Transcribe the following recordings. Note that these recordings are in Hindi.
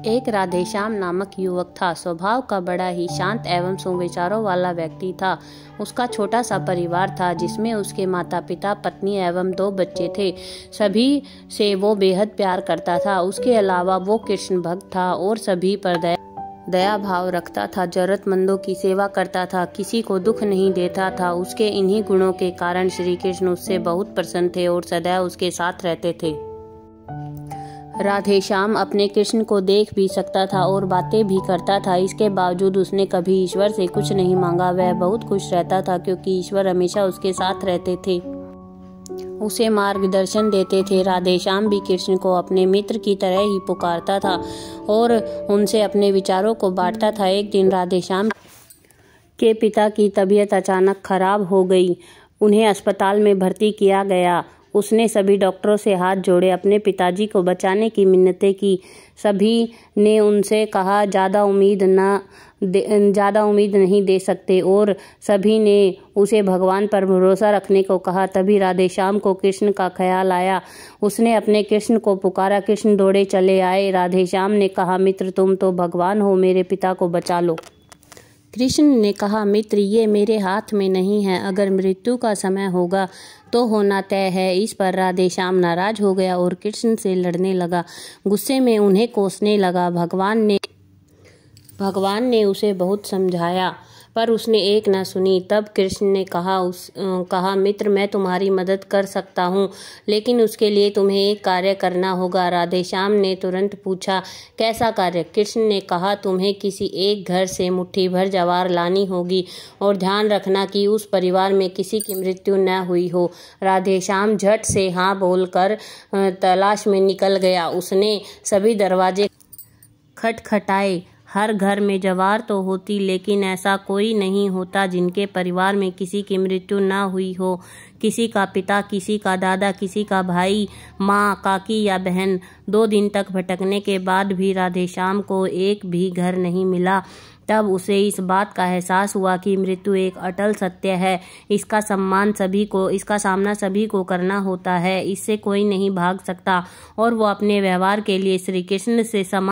एक राधेश्याम नामक युवक था। स्वभाव का बड़ा ही शांत एवं सुविचारों वाला व्यक्ति था। उसका छोटा सा परिवार था जिसमें उसके माता पिता, पत्नी एवं 2 बच्चे थे। सभी से वो बेहद प्यार करता था। उसके अलावा वो कृष्ण भक्त था और सभी पर दया भाव रखता था। जरूरतमंदों की सेवा करता था, किसी को दुख नहीं देता था। उसके इन्हीं गुणों के कारण श्री कृष्ण उससे बहुत प्रसन्न थे और सदैव उसके साथ रहते थे। राधेश्याम अपने कृष्ण को देख भी सकता था और बातें भी करता था। इसके बावजूद उसने कभी ईश्वर से कुछ नहीं मांगा। वह बहुत खुश रहता था क्योंकि ईश्वर हमेशा उसके साथ रहते थे, उसे मार्गदर्शन देते थे। राधेश्याम भी कृष्ण को अपने मित्र की तरह ही पुकारता था और उनसे अपने विचारों को बांटता था। एक दिन राधेश्याम के पिता की तबीयत अचानक खराब हो गई। उन्हें अस्पताल में भर्ती किया गया। उसने सभी डॉक्टरों से हाथ जोड़े, अपने पिताजी को बचाने की मिन्नतें की। सभी ने उनसे कहा ज़्यादा उम्मीद नहीं दे सकते और सभी ने उसे भगवान पर भरोसा रखने को कहा। तभी राधेश्याम को कृष्ण का ख्याल आया। उसने अपने कृष्ण को पुकारा। कृष्ण दौड़े चले आए। राधेश्याम ने कहा, मित्र तुम तो भगवान हो, मेरे पिता को बचा लो। कृष्ण ने कहा, मित्र ये मेरे हाथ में नहीं है, अगर मृत्यु का समय होगा तो होना तय है। इस पर राधेश्याम नाराज हो गया और कृष्ण से लड़ने लगा। गुस्से में उन्हें कोसने लगा। भगवान ने उसे बहुत समझाया पर उसने एक न सुनी। तब कृष्ण ने कहा मित्र मैं तुम्हारी मदद कर सकता हूँ, लेकिन उसके लिए तुम्हें एक कार्य करना होगा। राधेश्याम ने तुरंत पूछा, कैसा कार्य? कृष्ण ने कहा, तुम्हें किसी एक घर से मुट्ठी भर जवार लानी होगी और ध्यान रखना कि उस परिवार में किसी की मृत्यु न हुई हो। राधेश्याम झट से हाँ बोलकर तलाश में निकल गया। उसने सभी दरवाजे खटखटाए। हर घर में जवार तो होती, लेकिन ऐसा कोई नहीं होता जिनके परिवार में किसी की मृत्यु ना हुई हो। किसी का पिता, किसी का दादा, किसी का भाई, माँ, काकी या बहन। 2 दिन तक भटकने के बाद भी राधेश्याम को एक भी घर नहीं मिला। तब उसे इस बात का एहसास हुआ कि मृत्यु एक अटल सत्य है। इसका सामना सभी को करना होता है। इससे कोई नहीं भाग सकता और वो अपने व्यवहार के लिए श्री कृष्ण से क्षमा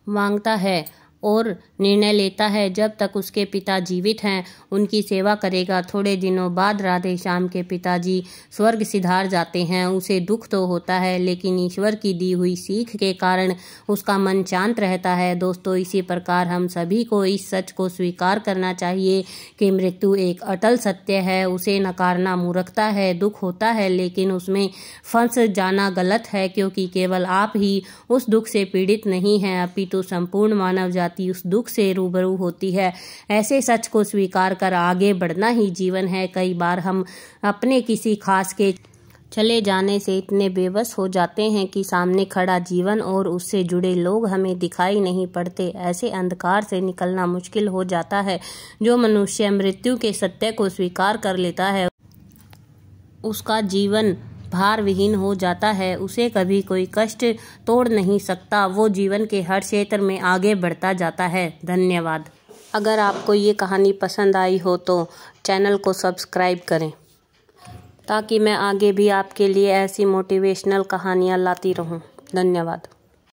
मांगता है और निर्णय लेता है। जब तक उसके पिता जीवित हैं उनकी सेवा करेगा। थोड़े दिनों बाद राधेश्याम के पिताजी स्वर्ग सिधार जाते हैं। उसे दुख तो होता है, लेकिन ईश्वर की दी हुई सीख के कारण उसका मन शांत रहता है। दोस्तों, इसी प्रकार हम सभी को इस सच को स्वीकार करना चाहिए कि मृत्यु एक अटल सत्य है। उसे नकारना मूर्खता है। दुख होता है, लेकिन उसमें फंस जाना गलत है, क्योंकि केवल आप ही उस दुख से पीड़ित नहीं हैं, अपितु संपूर्ण मानव जाति उस दुख से रूबरू होती है। ऐसे सच को स्वीकार कर आगे बढ़ना ही जीवन है। कई बार हम अपने किसी खास के चले जाने से इतने बेबस हो जाते हैं कि सामने खड़ा जीवन और उससे जुड़े लोग हमें दिखाई नहीं पड़ते। ऐसे अंधकार से निकलना मुश्किल हो जाता है। जो मनुष्य मृत्यु के सत्य को स्वीकार कर लेता है उसका जीवन भार विहीन हो जाता है। उसे कभी कोई कष्ट तोड़ नहीं सकता। वो जीवन के हर क्षेत्र में आगे बढ़ता जाता है। धन्यवाद। अगर आपको ये कहानी पसंद आई हो तो चैनल को सब्सक्राइब करें ताकि मैं आगे भी आपके लिए ऐसी मोटिवेशनल कहानियाँ लाती रहूं। धन्यवाद।